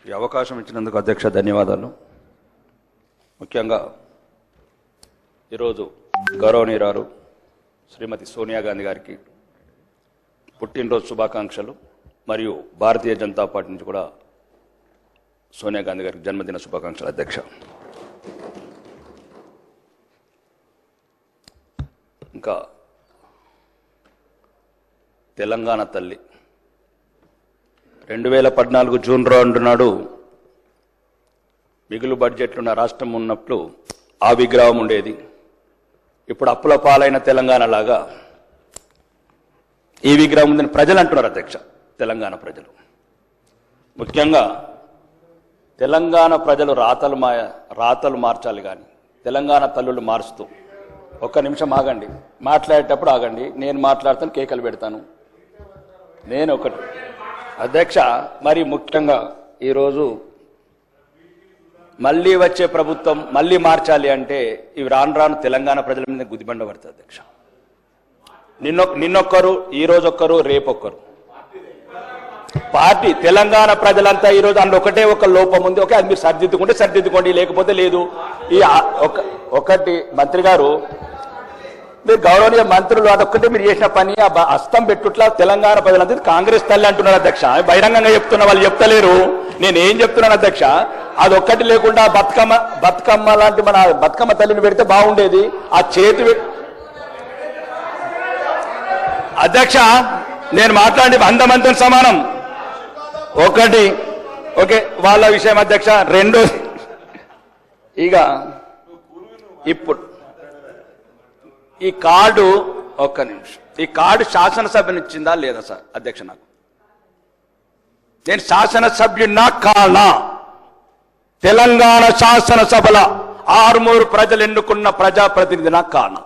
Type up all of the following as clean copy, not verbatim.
ఈ అవకాశం ఇచ్చినందుకు అధ్యక్ష ధన్యవాదాలు. ముఖ్యంగా ఈరోజు గౌరవనీయురాలు శ్రీమతి సోనియా గాంధీ గారికి పుట్టినరోజు శుభాకాంక్షలు. మరియు భారతీయ జనతా పార్టీ నుంచి కూడా సోనియా గాంధీ గారికి జన్మదిన శుభాకాంక్షలు అధ్యక్ష. ఇంకా తెలంగాణ తల్లి 2014 జూన్ 2 నాడు మిగులు బడ్జెట్లున్న రాష్ట్రం ఉన్నప్పుడు ఆ విగ్రహం ఉండేది. ఇప్పుడు అప్పుల పాలైన తెలంగాణ లాగా ఈ విగ్రహం ఉందని ప్రజలు అంటున్నారు అధ్యక్ష. తెలంగాణ ప్రజలు ముఖ్యంగా తెలంగాణ ప్రజలు రాతలు మార్చాలి కానీ తెలంగాణ తల్లులు మారుస్తూ ఒక్క నిమిషం ఆగండి, మాట్లాడేటప్పుడు ఆగండి, నేను మాట్లాడతాను, కేకలు పెడతాను. నేను ఒకటి అధ్యక్ష, మరి ముఖ్యంగా ఈరోజు మళ్ళీ వచ్చే ప్రభుత్వం మళ్ళీ మార్చాలి అంటే ఇవి రాను రాను తెలంగాణ ప్రజల మీద గుదిబండ పడుతుంది అధ్యక్ష. నిన్నొక్కరు, ఈరోజొక్కరు, రేపొక్కరు పార్టీ తెలంగాణ ప్రజలంతా ఈరోజు అందులో ఒకటే ఒక లోపం ఉంది. ఓకే, అది మీరు సరిదిద్దుకోండి, లేకపోతే లేదు. ఈ ఒకటి మంత్రి గారు, మీరు గౌరవనీయ మంత్రులు అదొక్కటే మీరు చేసిన పని అస్తం పెట్టుట్లా తెలంగాణ ప్రజలంతా కాంగ్రెస్ తల్లి అంటున్నారు అధ్యక్ష. బహిరంగంగా చెప్తున్నా, వాళ్ళు చెప్తలేరు. నేను ఏం చెప్తున్నాను అధ్యక్ష, అదొక్కటి లేకుండా బతుకమ్మ లాంటి మన బతుకమ్మ తల్లిని పెడితే బాగుండేది. ఆ చేతి అధ్యక్ష, నేను మాట్లాడి 100 మందితో సమానం. ఒకటి ఓకే వాళ్ళ విషయం అధ్యక్ష. రెండో ఇక ఇప్పుడు ఈ కార్డు, ఒక్క నిమిషం, ఈ కార్డు శాసనసభనిచ్చిందా లేదా సార్ అధ్యక్ష? నాకు నేను శాసనసభ్యున్నా కానా? తెలంగాణ శాసనసభల 6 ప్రజలు ఎన్నుకున్న ప్రజాప్రతినిధినా కానా?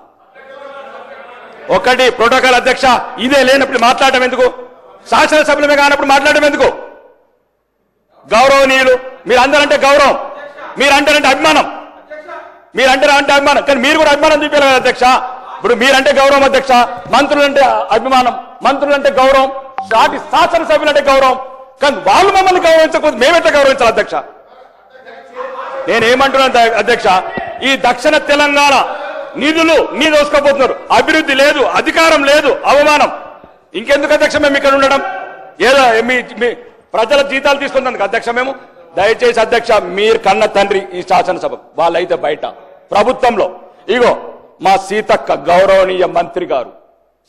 ఒకటి ప్రోటోకాల్ అధ్యక్ష, ఇదే లేనప్పుడు మాట్లాడటం ఎందుకు? శాసనసభ్యులమే కానప్పుడు మాట్లాడటం ఎందుకు? గౌరవనీయులు మీరందరంటే గౌరవం, మీరంటారంటే అభిమానం, మీరంటే అభిమానం, కానీ మీరు కూడా అభిమానం చూపించాలి కదా అధ్యక్ష. ఇప్పుడు మీరంటే గౌరవం అధ్యక్ష, మంత్రులంటే అభిమానం, మంత్రులంటే గౌరవం, సాటి శాసనసభ్యులంటే గౌరవం, కానీ వాళ్ళు మమ్మల్ని గౌరవించకపోతే మేమెట్లా గౌరవించాలి అధ్యక్ష? నేనేమంటున్నాను అధ్యక్ష, ఈ దక్షిణ తెలంగాణ నిధులు మీరు దోసుకోబోతున్నారు. అభివృద్ధి లేదు, అధికారం లేదు, అవమానం. ఇంకెందుకు అధ్యక్ష మేము ఇక్కడ ఉండడం? ఏదో మీ ప్రజల జీతాలు తీసుకున్నందుకు అధ్యక్ష మేము. దయచేసి అధ్యక్ష, మీరు కన్న తండ్రి ఈ శాసనసభ, వాళ్ళైతే బయట ప్రభుత్వంలో. ఇగో మా సీతక్క గౌరవనీయ మంత్రి గారు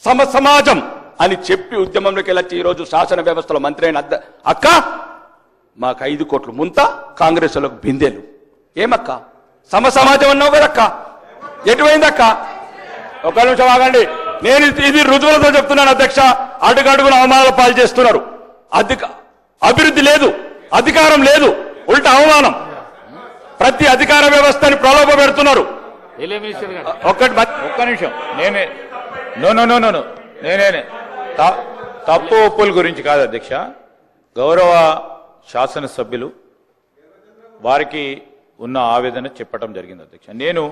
సమాజం అని చెప్పి ఉద్యమంలోకి వెళ్ళొచ్చి ఈరోజు శాసన వ్యవస్థలో మంత్రి అయిన అక్క, మాకు 5 కోట్లు ముంత, కాంగ్రెస్ వాళ్ళకు బిందెలు. ఏమక్క సమాజం అన్నావు కదక్క, ఎటువైందక్క? ఒక నిమిషం ఆగండి, నేను ఇది రుజువులతో చెప్తున్నాను అధ్యక్ష. అడుగడుగున అవమానాల పాలు చేస్తున్నారు. అభివృద్ధి లేదు, అధికారం లేదు, ఉల్టా అవమానం. ప్రతి అధికార వ్యవస్థని ప్రలోభ పెడుతున్నారు. ఒక్క నిమిషం, నేనే తప్పు ఒప్పుల గురించి కాదు అధ్యక్ష. గౌరవ శాసనసభ్యులు వారికి ఉన్న ఆవేదన చెప్పడం జరిగింది అధ్యక్ష. నేను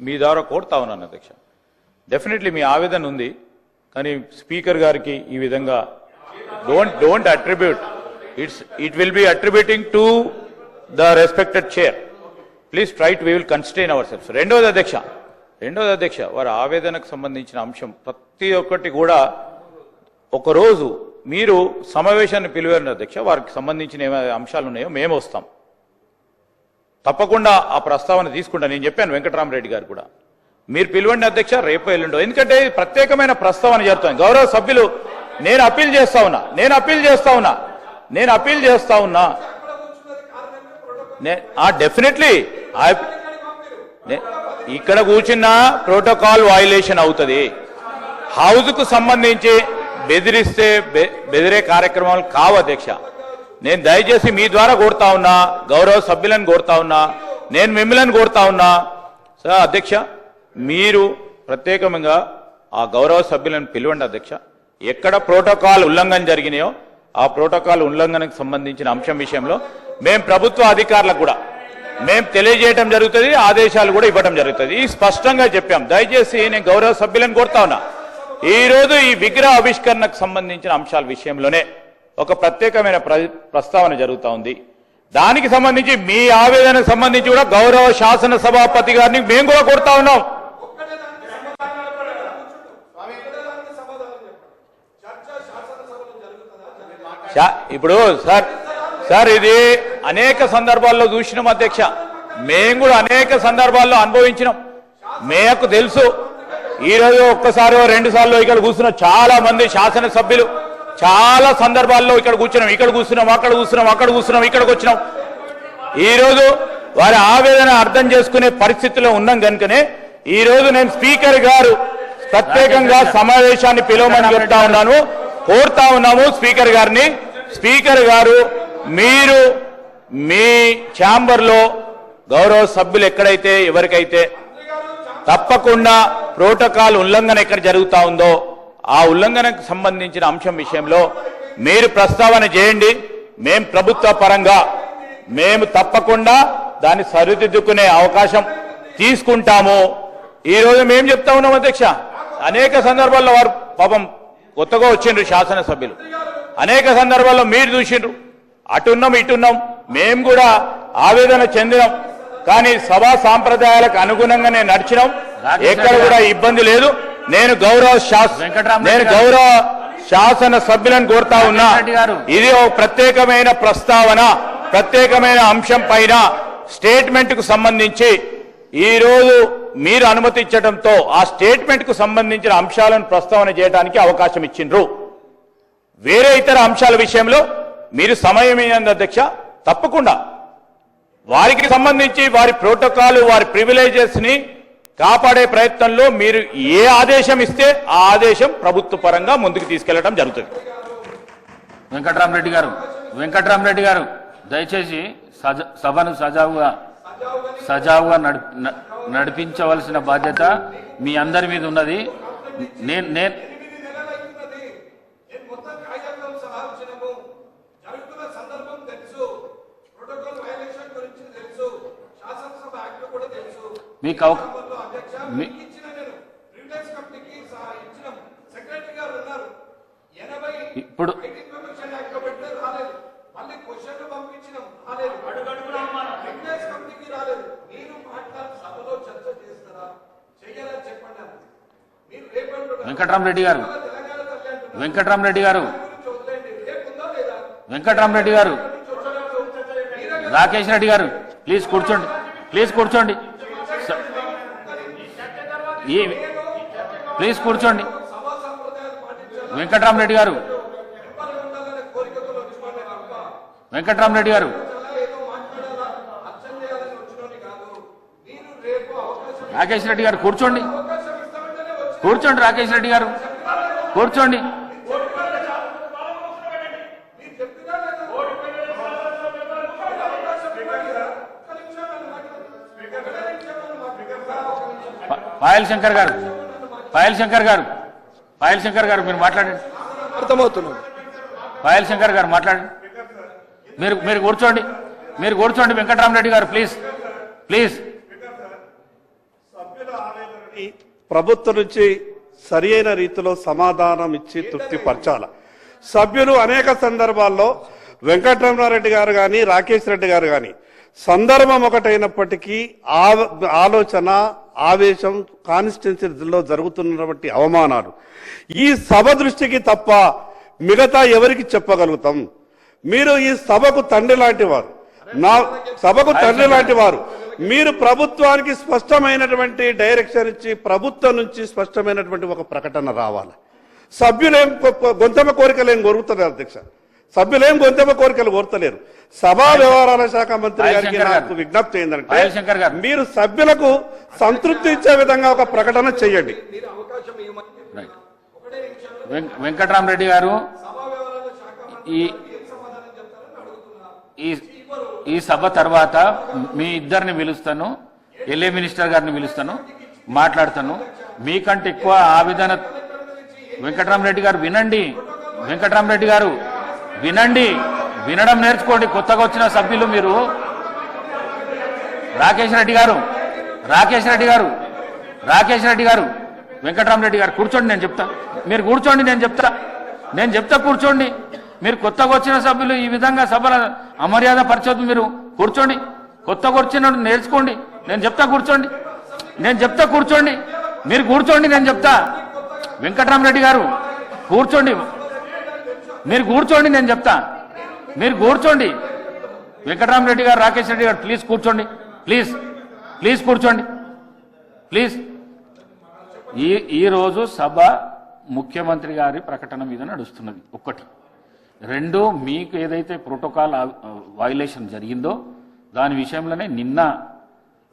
మీ ద్వారా కోరుతా ఉన్నాను అధ్యక్ష, డెఫినెట్లీ మీ ఆవేదన ఉంది, కానీ స్పీకర్ గారికి ఈ విధంగా don't attribute, it will be attributing to the respected chair. Please try to, we will constrain ourselves. రెండోది అధ్యక్ష, వారి ఆవేదనకు సంబంధించిన అంశం ప్రతి ఒక్కటి కూడా ఒకరోజు మీరు సమావేశాన్ని పిలివారు అధ్యక్ష. వారికి సంబంధించిన ఏమైనా అంశాలు ఉన్నాయో మేము వస్తాం, తప్పకుండా ఆ ప్రస్తావన తీసుకుంటా. నేను చెప్పాను వెంకటరామరెడ్డి గారు కూడా, మీరు పిలవండి అధ్యక్ష, రేపు ఎల్లుండో, ఎందుకంటే ప్రత్యేకమైన ప్రస్తావన జరుగుతుంది. గౌరవ సభ్యులు, నేను అప్పీల్ చేస్తా ఉన్నా డెఫినెట్లీ ఇక్కడ కూర్చున్న ప్రోటోకాల్ వయలేషన్ అవుతుంది. హౌస్ కు సంబంధించి బెదిరే కార్యక్రమాలు కావు అధ్యక్ష. నేను దయచేసి మీ ద్వారా కోరుతా ఉన్నా, గౌరవ సభ్యులను కోరుతా ఉన్నా, నేను మిమ్మల్ని కోరుతా ఉన్నా. సార్ అధ్యక్ష, మీరు ప్రత్యేకంగా ఆ గౌరవ సభ్యులను పిలవండి అధ్యక్ష. ఎక్కడ ప్రోటోకాల్ ఉల్లంఘన జరిగినాయో ఆ ప్రోటోకాల్ ఉల్లంఘనకు సంబంధించిన అంశం విషయంలో మేము ప్రభుత్వ అధికారులకు కూడా మేము తెలియజేయడం జరుగుతుంది, ఆదేశాలు కూడా ఇవ్వడం జరుగుతుంది. ఈ స్పష్టంగా చెప్పాం. దయచేసి నేను గౌరవ సభ్యులను కోరుతా ఉన్నా, ఈ రోజు ఈ విగ్రహ ఆవిష్కరణకు సంబంధించిన అంశాల విషయంలోనే ఒక ప్రత్యేకమైన ప్రస్తావన జరుగుతూ ఉంది. దానికి సంబంధించి మీ ఆవేదనకు సంబంధించి కూడా గౌరవ శాసన సభాపతి గారిని మేము కూడా కోరుతా ఉన్నాం. ఇప్పుడు సార్ ఇది అనేక సందర్భాల్లో చూసినాం అధ్యక్ష, మేము కూడా అనేక సందర్భాల్లో అనుభవించినాం, మేకు తెలుసు. ఈరోజు ఒక్కసారి 2 సార్లు ఇక్కడ కూర్చున్న చాలా మంది శాసనసభ్యులు చాలా సందర్భాల్లో ఇక్కడ కూర్చున్నాం, ఇక్కడ కూర్చున్నాం, అక్కడ కూర్చున్నాం, అక్కడ కూర్చున్నాం, ఇక్కడికి వచ్చినాం. ఈరోజు వారి ఆవేదన అర్థం చేసుకునే పరిస్థితిలో ఉన్నాం కనుకనే ఈరోజు నేను స్పీకర్ గారు ప్రత్యేకంగా సమావేశాన్ని పిలవమని చెప్తా ఉన్నాను, కోరుతా ఉన్నాము స్పీకర్ గారిని. స్పీకర్ గారు మీరు మీ ఛాంబర్లో గౌరవ సభ్యులు ఎక్కడైతే ఎవరికైతే తప్పకుండా ప్రోటోకాల్ ఉల్లంఘన ఎక్కడ జరుగుతా ఉందో ఆ ఉల్లంఘనకు సంబంధించిన అంశం విషయంలో మీరు ప్రస్తావన చేయండి. మేం ప్రభుత్వ పరంగా మేము తప్పకుండా దాన్ని సరిదిద్దుకునే అవకాశం తీసుకుంటాము. ఈ రోజు మేము చెప్తా ఉన్నాం అధ్యక్ష, అనేక సందర్భాల్లో వారు పాపం కొత్తగా వచ్చిండ్రు శాసనసభ్యులు, అనేక సందర్భాల్లో మీరు చూసిండ్రు, అటున్నాం ఇటున్నాం, మేము కూడా ఆవేదన చెందినాం. కానీ సభా సాంప్రదాయాలకు అనుగుణంగానే నడిచినాం, ఎక్కడ కూడా ఇబ్బంది లేదు. నేను గౌరవ శాసన సభ్యులను కోరుతా ఉన్నా, ఇది ఒక ప్రత్యేకమైన ప్రస్తావన, ప్రత్యేకమైన అంశం పైన స్టేట్మెంట్ కు సంబంధించి ఈ రోజు మీరు అనుమతించడంతో ఆ స్టేట్మెంట్ కు సంబంధించిన అంశాలను ప్రస్తావన చేయడానికి అవకాశం ఇచ్చిండ్రు. వేరే ఇతర అంశాల విషయంలో మీరు సమయం ఇవ్వండి అధ్యక్ష, తప్పకుండా వారికి సంబంధించి వారి ప్రోటోకాల్ వారి ప్రివిలేజెస్ ని కాపాడే ప్రయత్నంలో మీరు ఏ ఆదేశం ఇస్తే ఆ ఆదేశం ప్రభుత్వ పరంగా ముందుకు తీసుకెళ్లడం జరుగుతుంది. వెంకట్రామరెడ్డి గారు దయచేసి సభను సజావుగా నడిపించవలసిన బాధ్యత మీ అందరి మీద ఉన్నది. నేను మీకు ఇప్పుడు వెంకట్రామరెడ్డి గారు రాకేష్ రెడ్డి గారు ప్లీజ్ కూర్చోండి ప్లీజ్ కూర్చోండి. వెంకట్రామరెడ్డి గారు రాకేష్ రెడ్డి గారు కూర్చోండి. రాకేష్ రెడ్డి గారు కూర్చోండి. పాయల్ శంకర్ గారు మీరు మాట్లాడండి. అర్థమవుతున్నాం. పాయల్ శంకర్ గారు మాట్లాడండి. మీరు కూర్చోండి. వెంకట్రామరెడ్డి గారు ప్లీజ్. ప్రభుత్వం నుంచి సరి అయిన రీతిలో సమాధానం ఇచ్చి తృప్తిపరచాల. సభ్యులు అనేక సందర్భాల్లో వెంకటరమణారెడ్డి గారు కానీ రాకేష్ రెడ్డి గారు కానీ సందర్భం ఒకటైనప్పటికీ ఆలోచన ఆవేశం కాన్స్టిట్యున్సీలో జరుగుతున్నటువంటి అవమానాలు ఈ సభ దృష్టికి తప్ప మిగతా ఎవరికి చెప్పగలుగుతాం? మీరు ఈ సభకు తండ్రి లాంటి వారు, మీరు ప్రభుత్వానికి స్పష్టమైనటువంటి డైరెక్షన్ ఇచ్చి ప్రభుత్వం నుంచి స్పష్టమైనటువంటి ఒక ప్రకటన రావాలి. సభ్యులేం గొంతెమ్మ కోరికలు ఏం కోరుతున్నారు అధ్యక్ష, సభ్యులేం గొంతెమ్మ కోరికలు కోరతలేరు. సభా వ్యవహారాల శాఖ మంత్రి గారికి నాకు విజ్ఞప్తి ఏంటంటే మీరు సభ్యులకు సంతృప్తి ఇచ్చే విధంగా ఒక ప్రకటన చేయండి. వెంకట్రామరెడ్డి గారు ఈ సభ తర్వాత మీ ఇద్దరిని పిలుస్తాను, ఎల్ఏ మినిస్టర్ గారిని పిలుస్తాను, మాట్లాడతాను. మీకంటే ఎక్కువ ఆవేదన వెంకట్రామరెడ్డి గారు వినండి, వినడం నేర్చుకోండి. కొత్తగా వచ్చిన సభ్యులు మీరు. రాకేష్ రెడ్డి గారు వెంకట్రామరెడ్డి గారు కూర్చోండి, నేను చెప్తా. మీరు కూర్చోండి, నేను చెప్తా కూర్చోండి. మీరు కొత్తగా వచ్చిన సభ్యులు ఈ విధంగా సభల అమర్యాద పరిచొద్దు. మీరు కూర్చోండి, కొత్తగా వచ్చిన నేర్చుకోండి. నేను చెప్తా కూర్చోండి, మీరు కూర్చోండి, నేను చెప్తా. వెంకట్రామరెడ్డి గారు కూర్చోండి, మీరు కూర్చోండి, నేను చెప్తా. మీరు కూర్చోండి. వెంకట్రామరెడ్డి గారు, రాకేష్ రెడ్డి గారు, ప్లీజ్ కూర్చోండి. ప్లీజ్ కూర్చోండి. ఈ రోజు సభ ముఖ్యమంత్రి గారి ప్రకటన మీద నడుస్తున్నది. ఒకటి. రెండు, మీకు ఏదైతే ప్రోటోకాల్ వైలేషన్ జరిగిందో దాని విషయంలోనే నిన్న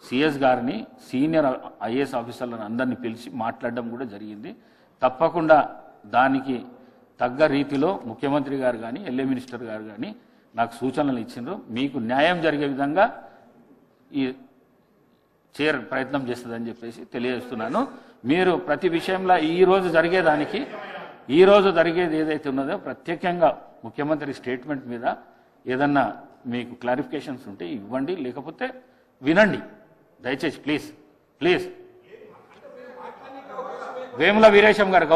సిఎస్ గారిని, సీనియర్ ఐఏఎస్ ఆఫీసర్లను అందరినీ పిలిచి మాట్లాడడం కూడా జరిగింది. తప్పకుండా దానికి తగ్గ రీతిలో ముఖ్యమంత్రి గారు కానీ, ఎల్ఏ మినిస్టర్ గారు కానీ నాకు సూచనలు ఇచ్చిండ్రు. మీకు న్యాయం జరిగే విధంగా ఈ చైర్ ప్రయత్నం చేస్తుందని చెప్పేసి తెలియజేస్తున్నాను. మీరు ప్రతి విషయంలో ఈ రోజు జరిగేది ఏదైతే ఉన్నదో ప్రత్యేకంగా ముఖ్యమంత్రి స్టేట్మెంట్ మీద ఏదన్నా మీకు క్లారిఫికేషన్స్ ఉంటే ఇవ్వండి, లేకపోతే వినండి దయచేసి. ప్లీజ్. వేముల వీరేశం గారు